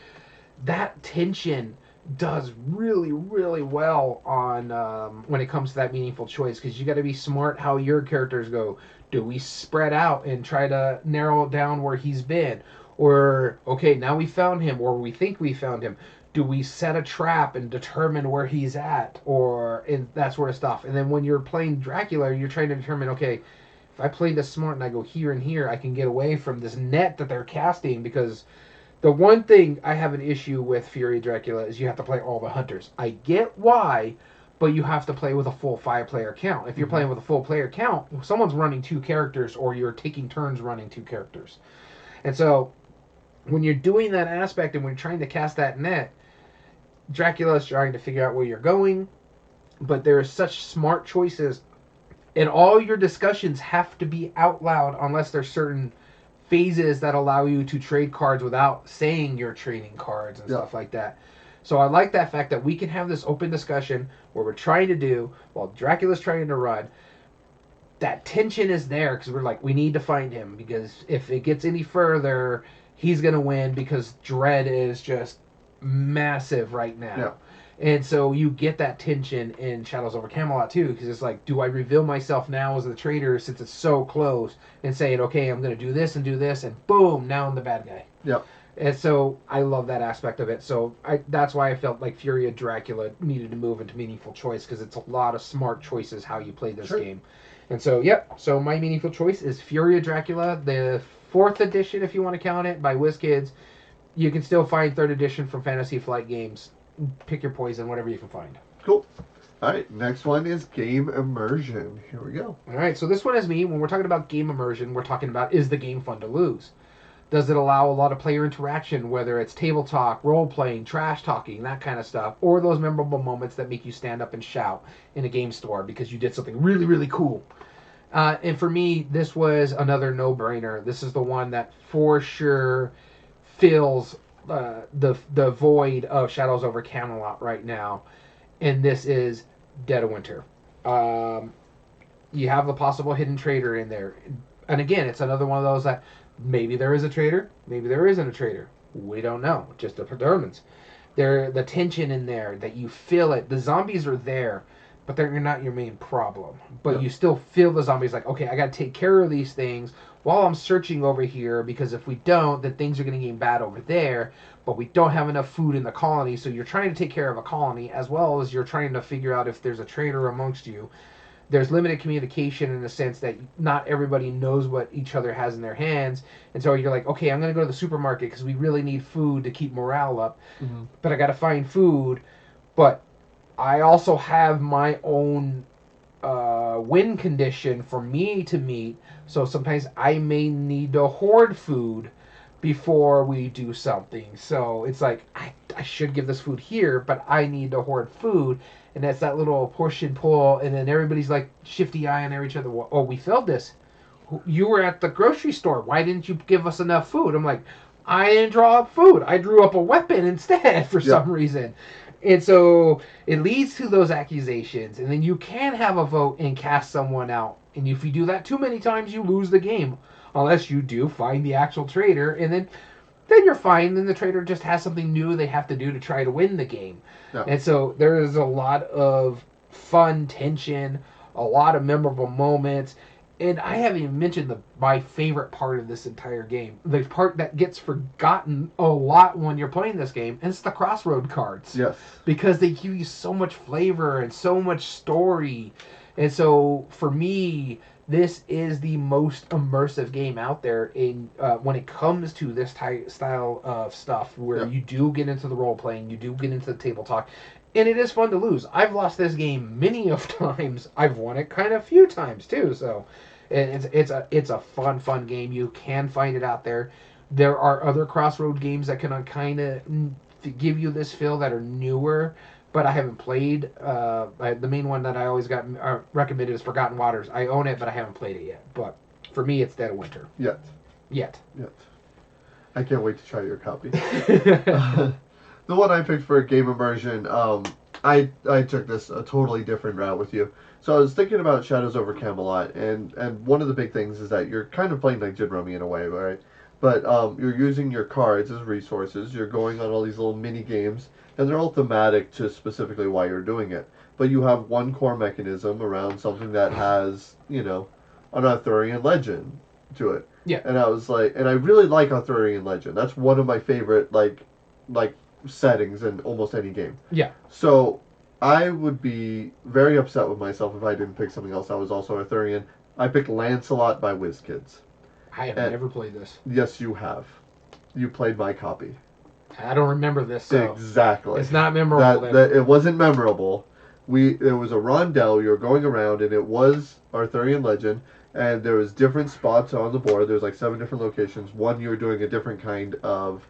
That tension does really, really well on when it comes to that Meaningful Choice because you got to be smart how your characters go. Do we spread out and try to narrow down where he's been? Or, okay, now we found him, or we think we found him. Do we set a trap and determine where he's at? And that sort of stuff. And then when you're playing Dracula, you're trying to determine, okay, if I play this smart and I go here and here, I can get away from this net that they're casting. Because the one thing I have an issue with Fury of Dracula is you have to play all the hunters. I get why, but you have to play with a full 5-player count. If you're playing with a full player count, someone's running 2 characters or you're taking turns running 2 characters. And so when you're doing that aspect and when you're trying to cast that net, Dracula is trying to figure out where you're going, but there are such smart choices, and all your discussions have to be out loud unless there's certain phases that allow you to trade cards without saying you're trading cards and stuff like that. So I like that fact that we can have this open discussion where we're trying to do, while Dracula's trying to run, that tension is there because we're like, we need to find him because if it gets any further, he's going to win because dread is just massive right now. Yeah. And so you get that tension in Shadows Over Camelot too because it's like, do I reveal myself now as the traitor since it's so close and saying, okay, I'm going to do this, and boom, now I'm the bad guy. Yep. And so I love that aspect of it. So that's why I felt like Fury of Dracula needed to move into Meaningful Choice because it's a lot of smart choices how you play this game. And so, yep. So my meaningful choice is Fury of Dracula, the 4th edition, if you want to count it, by WizKids. You can still find 3rd edition from Fantasy Flight Games. Pick your poison, whatever you can find. Cool. All right, next one is game immersion. Here we go. All right, so this one is me. When we're talking about game immersion, we're talking about, is the game fun to lose? Does it allow a lot of player interaction, whether it's table talk, role playing, trash talking, that kind of stuff, or those memorable moments that make you stand up and shout in a game store because you did something really, really cool? And for me, this was another no-brainer. This is the one that for sure fills the void of Shadows Over Camelot right now, and this is Dead of Winter. You have the possible hidden traitor in there, and again, it's another one of those that maybe there is a traitor, maybe there isn't a traitor. We don't know. It just determines. The tension in there that you feel it. The zombies are there, but they're not your main problem. But you still feel the zombies like, okay, I got to take care of these things while I'm searching over here, because if we don't, then things are going to get bad over there. But we don't have enough food in the colony, so you're trying to take care of a colony as well as you're trying to figure out if there's a traitor amongst you. There's limited communication in the sense that not everybody knows what each other has in their hands. And so you're like, okay, I'm going to go to the supermarket because we really need food to keep morale up. Mm-hmm. But I got to find food. But I also have my own win condition for me to meet. So sometimes I may need to hoard food before we do something. So it's like, I should give this food here, but I need to hoard food. And that's that little push and pull. And then everybody's like shifty eye on each other. Oh, we filled this. You were at the grocery store. Why didn't you give us enough food? I'm like, I didn't draw up food. I drew up a weapon instead for some reason. And so it leads to those accusations. And then you can have a vote and cast someone out. And if you do that too many times, you lose the game. Unless you do find the actual traitor. And then you're fine. Then the traitor just has something new they have to do to try to win the game. Yeah. And so there is a lot of fun tension, a lot of memorable moments. And I haven't even mentioned my favorite part of this entire game. The part that gets forgotten a lot when you're playing this game, and it's the crossroad cards. Yes. Because they give you so much flavor and so much story. And so for me, this is the most immersive game out there in when it comes to this style of stuff where you do get into the role playing, you do get into the table talk. And it is fun to lose. I've lost this game many of times. I've won it kind of a few times too. So it's a fun game. You can find it out there. There are other crossroad games that can kind of give you this feel that are newer, but I haven't played. The main one that I always got recommended is Forgotten Waters. I own it, but I haven't played it yet. But for me, it's Dead of Winter. Yet. I can't wait to try your copy. The one I picked for game immersion, I took this a totally different route with you. So I was thinking about Shadows Over Camelot, and one of the big things is that you're kind of playing like Gin Rummy in a way, right? But you're using your cards as resources. You're going on all these little mini games, and they're all thematic to specifically why you're doing it. But you have one core mechanism around something that has, an Arthurian legend to it. Yeah. And I was like, and I really like Arthurian legend. That's one of my favorite like settings in almost any game. Yeah. So I would be very upset with myself if I didn't pick something else that was also Arthurian. I picked Lancelot by WizKids. I have never played this. Yes, you have. You played my copy. I don't remember this. So exactly. It's not memorable. It wasn't memorable. There was a rondel. You were going around, and it was Arthurian legend. And there was different spots on the board. There's like 7 different locations. One, you were doing a different kind of.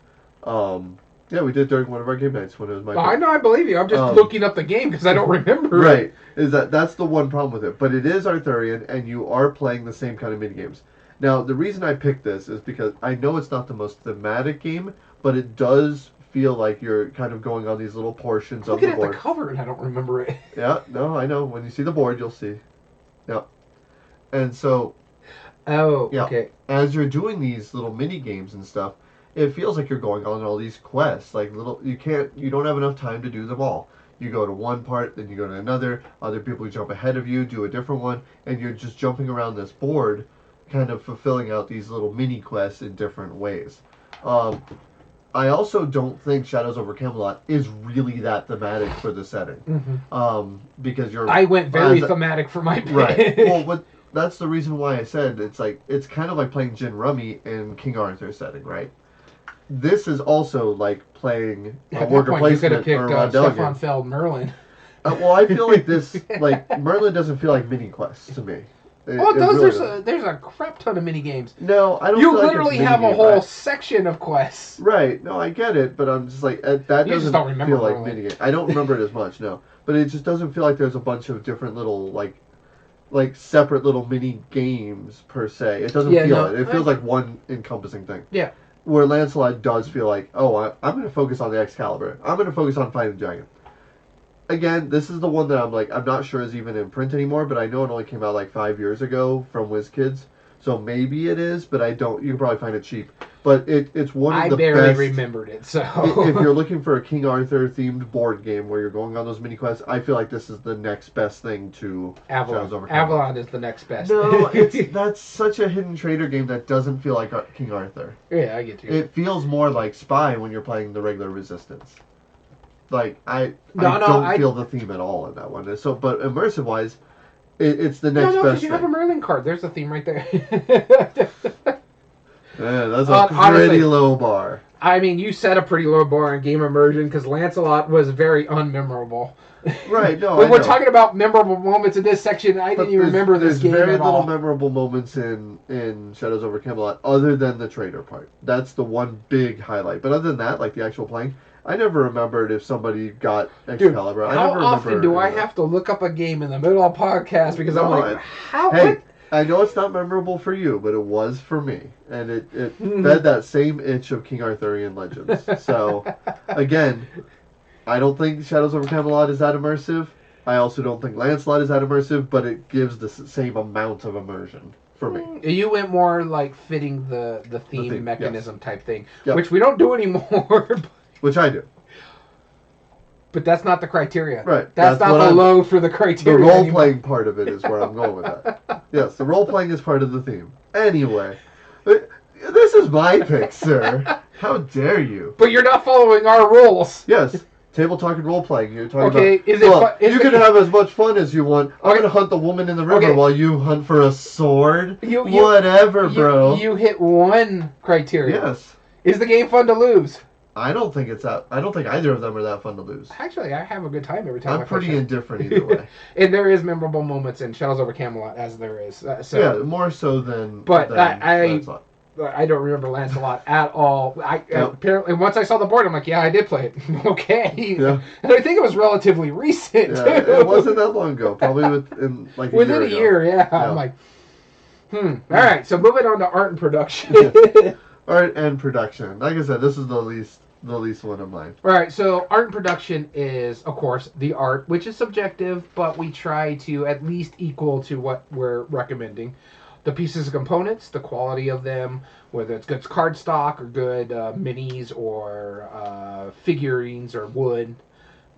We did during one of our game nights when it was my. I know, I believe you. I'm just looking up the game because I don't remember. Right. That's the one problem with it, but it is Arthurian, and you are playing the same kind of mini games. Now, the reason I picked this is because I know it's not the most thematic game, but it does feel like you're kind of going on these little portions of the board. Looking at the cover, and I don't remember it. Yeah, no, I know. When you see the board, you'll see. Yeah. And so... okay. As you're doing these little mini games and stuff, it feels like you're going on all these quests. Like you don't have enough time to do them all. You go to one part, then you go to another. Other people jump ahead of you, do a different one, and you're just jumping around this board, kind of fulfilling out these little mini quests in different ways. I also don't think Shadows Over Camelot is really that thematic for the setting. Mm-hmm. Because I went very thematic for my pick. Right. Well, that's the reason why I said it's kind of like playing Gin Rummy in King Arthur setting, right? This is also like playing a worker placement or a Rondell Stefan Feld Merlin. Well, I feel like this, like, Merlin doesn't feel like mini quests to me. It does. Really there's a crap ton of mini games. No, I don't. You literally have a whole section of quests. Right. No, I get it, but I'm just like that doesn't feel like mini game. I don't remember it as much, no. But it just doesn't feel like there's a bunch of different little like separate little mini games per se. It doesn't feel it. It feels like one encompassing thing. Yeah. Where Lancelot does feel like, oh, I'm going to focus on the Excalibur. I'm going to focus on fighting the dragon. Again, this is the one that I'm not sure is even in print anymore, but I know it only came out like 5 years ago from WizKids. So maybe it is, but I don't. You can probably find it cheap. But it's one of the best. I barely remembered it, so. If you're looking for a King Arthur themed board game where you're going on those mini quests, I feel like this is the next best thing to Shadows Over Camelot. Avalon is the next best. No, that's such a hidden traitor game that doesn't feel like King Arthur. Yeah, I get you. It feels more like Spy when you're playing the regular Resistance. Like I don't feel the theme at all in that one. So, but immersive wise, it's the next best thing. You have a Merlin card. There's the theme right there. Yeah, that's a pretty low bar. I mean, you set a pretty low bar in game immersion because Lancelot was very unmemorable. Right, no, when we're talking about memorable moments in this section, I didn't even remember this game at all. There's very little memorable moments in Shadows Over Camelot other than the traitor part. That's the one big highlight. But other than that, like the actual playing, I never remembered if somebody got Excalibur. Dude, how often do I have to look up a game in the middle of a podcast because I'm like, Hey, I know it's not memorable for you, but it was for me. And it fed that same itch of King Arthurian legends. So, again, I don't think Shadows Over Camelot is that immersive. I also don't think Lancelot is that immersive, but it gives the same amount of immersion for me. You went more like fitting the theme mechanism type thing, which we don't do anymore. Which I do. But that's not the criteria. Right. That's not the low for the criteria. The role-playing part of it is where I'm going with that. Yes, the role-playing is part of the theme. Anyway, this is my pick, sir. How dare you? But you're not following our rules. Yes. Table talk and role-playing. You're talking about... you can have as much fun as you want. I'm going to hunt the woman in the river while you hunt for a sword. Whatever, bro. You hit one criteria. Yes. Is the game fun to lose? I don't think either of them are that fun to lose. Actually, I have a good time every time. I'm pretty indifferent either way. And there is memorable moments in Shadows Over Camelot, as there is. Yeah, more so than. But I don't remember Lancelot at all. Apparently, once I saw the board, I'm like, yeah, I did play it. Okay. Yeah. And I think it was relatively recent. Yeah, too. It wasn't that long ago. Probably within a year. Yeah. I'm like, All right. So moving on to art and production. Art and production. Like I said, this is the least one of mine. All right, so art and production is, of course, the art, which is subjective, but we try to at least equal to what we're recommending. The pieces of components, the quality of them, whether it's good cardstock or good minis or figurines or wood.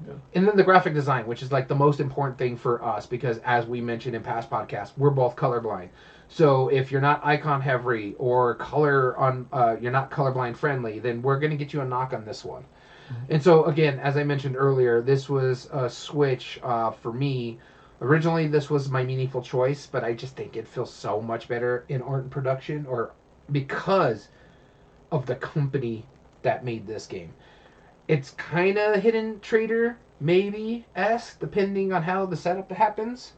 Yeah. And then the graphic design, which is like the most important thing for us because, as we mentioned in past podcasts, we're both colorblind. So if you're not icon heavy or you're not colorblind friendly, then we're going to get you a knock on this one. Mm-hmm. And so again, as I mentioned earlier, this was a switch for me. Originally, this was my meaningful choice, but I just think it feels so much better in art and production, or because of the company that made this game. It's kind of hidden traitor, maybe-esque, depending on how the setup happens.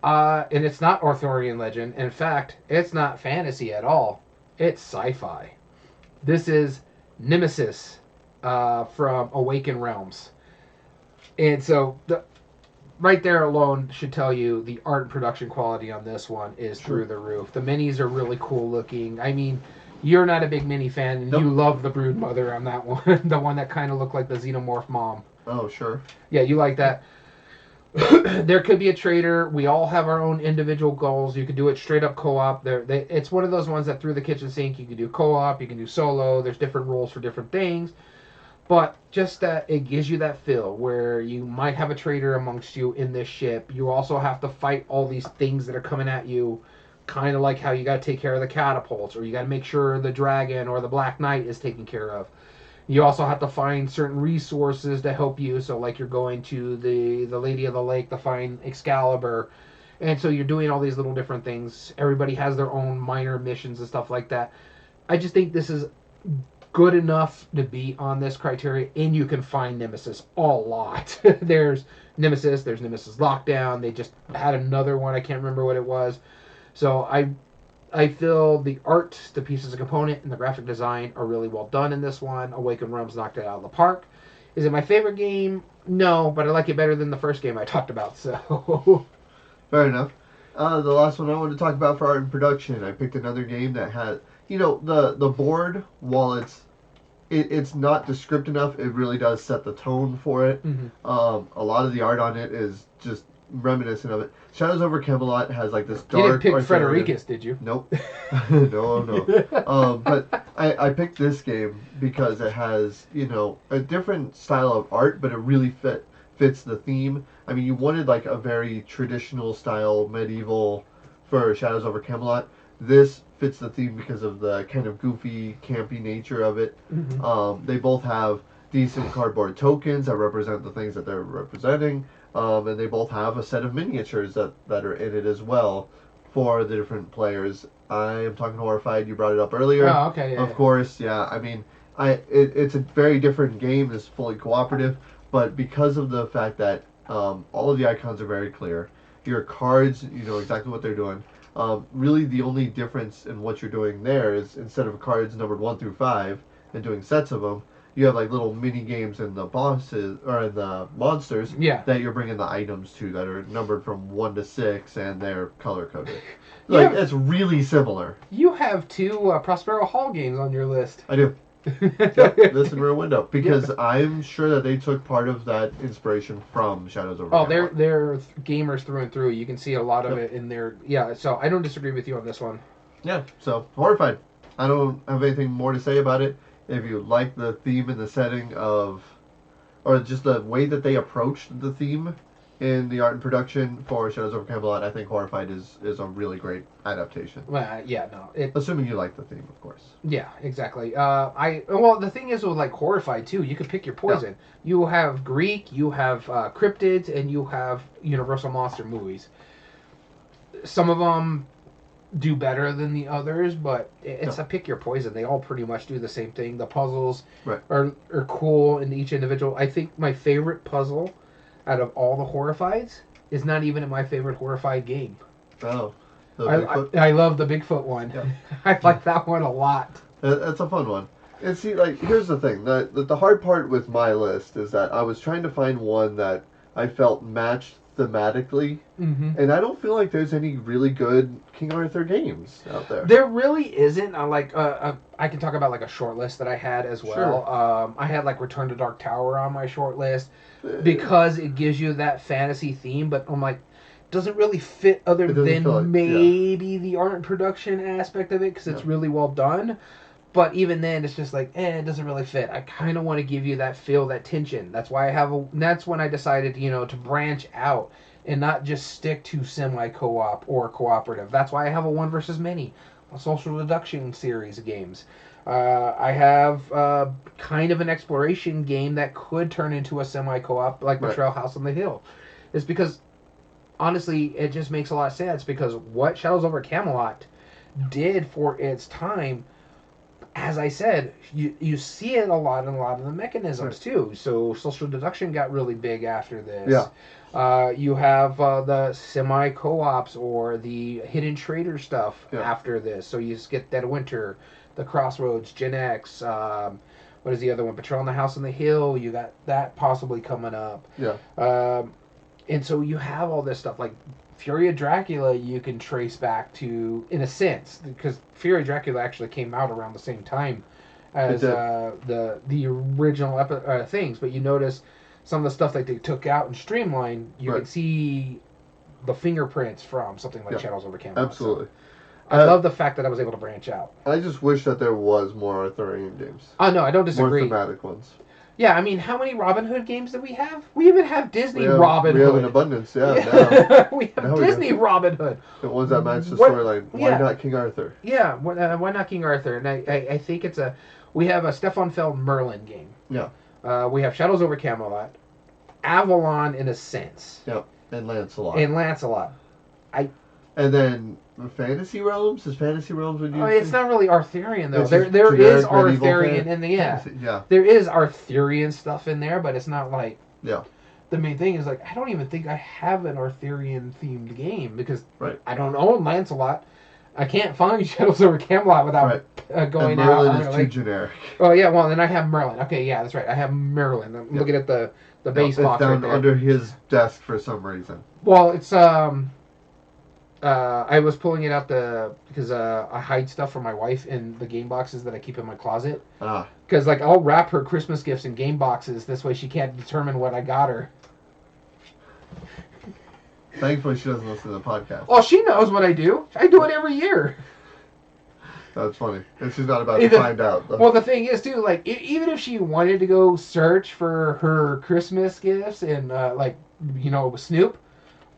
And it's not Arthurian legend. In fact, it's not fantasy at all. It's sci-fi. This is Nemesis from Awakened Realms. And so, right there alone should tell you the art and production quality on this one is through the roof. The minis are really cool looking. I mean, you're not a big mini fan, and you love the Brood Mother on that one. The one that kind of looked like the Xenomorph mom. Oh, sure. Yeah, you like that. There could be a traitor. We all have our own individual goals. You could do it straight up co-op. It's one of those ones that through the kitchen sink, you can do co-op, you can do solo. There's different rules for different things. But just that it gives you that feel where you might have a traitor amongst you in this ship. You also have to fight all these things that are coming at you, kind of like how you got to take care of the catapults, or you got to make sure the dragon or the Black Knight is taken care of. You also have to find certain resources to help you. So like you're going to the Lady of the Lake to find Excalibur. And so you're doing all these little different things. Everybody has their own minor missions and stuff like that. I just think this is good enough to be on this criteria, and you can find Nemesis a lot. There's Nemesis Lockdown. They just had another one. I can't remember what it was. So I feel the art, the pieces of component, and the graphic design are really well done in this one. Awakened Realms knocked it out of the park. Is it my favorite game? No, but I like it better than the first game I talked about. So fair enough. The last one I wanted to talk about for art and production, I picked another game that had, the board, while it's not descriptive enough, it really does set the tone for it. Mm-hmm. A lot of the art on it is just reminiscent of it. Shadows Over Camelot has like this dark. You didn't pick Frederikus, did you? Nope. No. But I picked this game because it has, a different style of art, but it really fits the theme. I mean, you wanted like a very traditional style medieval for Shadows Over Camelot. This fits the theme because of the kind of goofy, campy nature of it. Mm-hmm. They both have decent cardboard tokens that represent the things that they're representing. And they both have a set of miniatures that are in it as well for the different players. I am talking Horrified. You brought it up earlier. Oh, okay. Yeah, of course, yeah. I mean, it's a very different game. It's fully cooperative, but because of the fact that all of the icons are very clear, your cards, you know exactly what they're doing. Really, the only difference in what you're doing there is instead of cards numbered 1 through 5 and doing sets of them, you have like little mini games in the bosses or in the monsters that you're bringing the items to that are numbered from 1 to 6 and they're color coded. Like it's really similar. You have 2 Prospero Hall games on your list. I do. This and Rear Window because I'm sure that they took part of that inspiration from Shadows Over Camelot. They're gamers through and through. You can see a lot of it in there. Yeah, so I don't disagree with you on this one. Yeah, so Horrified. I don't have anything more to say about it. If you like the theme and the setting of, or just the way that they approached the theme in the art and production for Shadows Over Camelot, I think Horrified is a really great adaptation. Assuming you like the theme, of course. Yeah, exactly. The thing is with like Horrified too, you could pick your poison. Yeah. You have Greek, you have cryptids, and you have Universal Monster movies. Some of them do better than the others, but it's a pick your poison. They all pretty much do the same thing. The puzzles are cool in each individual. I think my favorite puzzle out of all the Horrifieds is not even in my favorite Horrified game. Oh. I love the Bigfoot one. Yeah. I like that one a lot. That's a fun one. And see, like, here's the thing. The hard part with my list is that I was trying to find one that I felt matched thematically, and I don't feel like there's any really good King Arthur games out there. There really isn't. I can talk about like a short list that I had as well. Sure. I had like Return to Dark Tower on my short list because it gives you that fantasy theme, but I'm like, doesn't really fit other than maybe the art and production aspect of it because it's really well done. But even then, it's just like, it doesn't really fit. I kind of want to give you that feel, that tension. That's why that's when I decided, to branch out and not just stick to semi-co-op or cooperative. That's why I have a 1 versus many, a social deduction series of games. I have kind of an exploration game that could turn into a semi-co-op, like Betrayal House on the Hill. It's because, honestly, it just makes a lot of sense because what Shadows Over Camelot did for its time, as I said, you see it a lot in a lot of the mechanisms too. So social deduction got really big after this. Yeah. You have the semi-co-ops or the hidden traitor stuff after this. So you just get Dead of Winter, the Crossroads, Gen X. What is the other one? Betrayal in the House on the Hill. You got that possibly coming up. Yeah. And so you have all this stuff like Fury of Dracula you can trace back to, in a sense, because Fury of Dracula actually came out around the same time as the original things. But you notice some of the stuff that they took out and streamlined, you can see the fingerprints from something like Shadows Over Camelot. Absolutely. So I love the fact that I was able to branch out. I just wish that there was more Arthurian games. Oh, no, I don't disagree. More thematic ones. Yeah, I mean, how many Robin Hood games do we have? We even have Disney Robin Hood. We have an abundance, now. We have Disney Robin Hood. The ones that match the storyline. Why not King Arthur? Yeah, why not King Arthur? And I think we have a Stefan Feld Merlin game. Yeah. We have Shadows Over Camelot. Avalon, in a sense. Yep, and Lancelot. And then Fantasy Realms? Is Fantasy Realms would you it's not really Arthurian, though. It's there just is generic medieval Arthurian in the... fantasy, yeah. There is Arthurian stuff in there, but it's not like... Yeah. The main thing is, like, I don't even think I have an Arthurian-themed game, because Right. I don't own Lancelot. I can't find Shadows Over Camelot without going and Merlin out. is too generic. Oh, yeah, well, then I have Merlin. Okay, yeah, that's right. I have Merlin. I'm looking at the base box down right there. under his desk for some reason. Well, it's, I was pulling it out because I hide stuff from my wife in the game boxes that I keep in my closet. Because, like, I'll wrap her Christmas gifts in game boxes. This way she can't determine what I got her. Thankfully, she doesn't listen to the podcast. Well, she knows what I do. I do it every year. That's funny. And she's not about to find out. Well, the thing is, too, like, even if she wanted to go search for her Christmas gifts and, Snoop,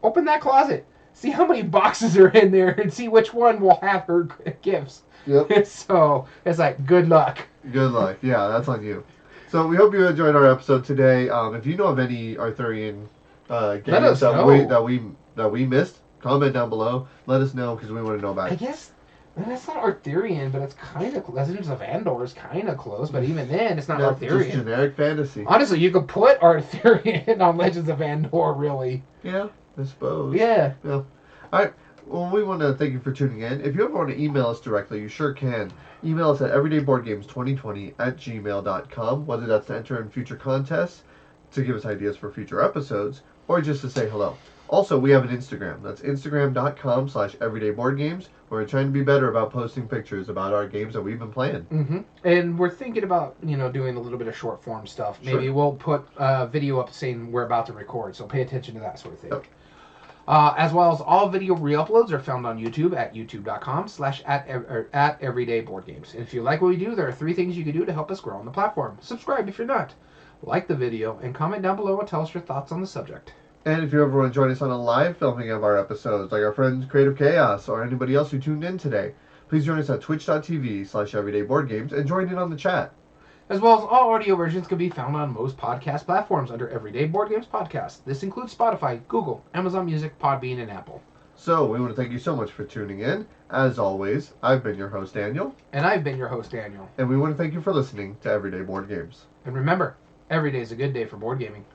open that closet. See how many boxes are in there and see which one will have her gifts. Yep. So, it's like, good luck. Good luck. Yeah, that's on you. So, we hope you enjoyed our episode today. If you know of any Arthurian games that we missed, comment down below. Let us know because we want to know about it. I guess that's not Arthurian, but it's kind of Legends of Andor is kind of close. But even then, it's not Arthurian. Just generic fantasy. Honestly, you could put Arthurian on Legends of Andor, really. Yeah, I suppose. Yeah. All right. Well, we want to thank you for tuning in. If you ever want to email us directly, you sure can. Email us at everydayboardgames2020@gmail.com, whether that's to enter in future contests, to give us ideas for future episodes, or just to say hello. Also, we have an Instagram. That's instagram.com/everydayboardgames. We're trying to be better about posting pictures about our games that we've been playing. Mm-hmm. And we're thinking about, doing a little bit of short form stuff. Maybe we'll put a video up saying we're about to record, so pay attention to that sort of thing. Yep. As well as all video re-uploads are found on YouTube at youtube.com/@everydayboardgames. And if you like what we do, there are 3 things you can do to help us grow on the platform. Subscribe if you're not. Like the video, and comment down below and tell us your thoughts on the subject. And if you ever want to join us on a live filming of our episodes, like our friends Creative Chaos or anybody else who tuned in today, please join us at twitch.tv/everydayboardgames and join in on the chat. As well as all audio versions can be found on most podcast platforms under Everyday Board Games Podcast. This includes Spotify, Google, Amazon Music, Podbean, and Apple. So, we want to thank you so much for tuning in. As always, I've been your host, Daniel. And I've been your host, Daniel. And we want to thank you for listening to Everyday Board Games. And remember, every day is a good day for board gaming.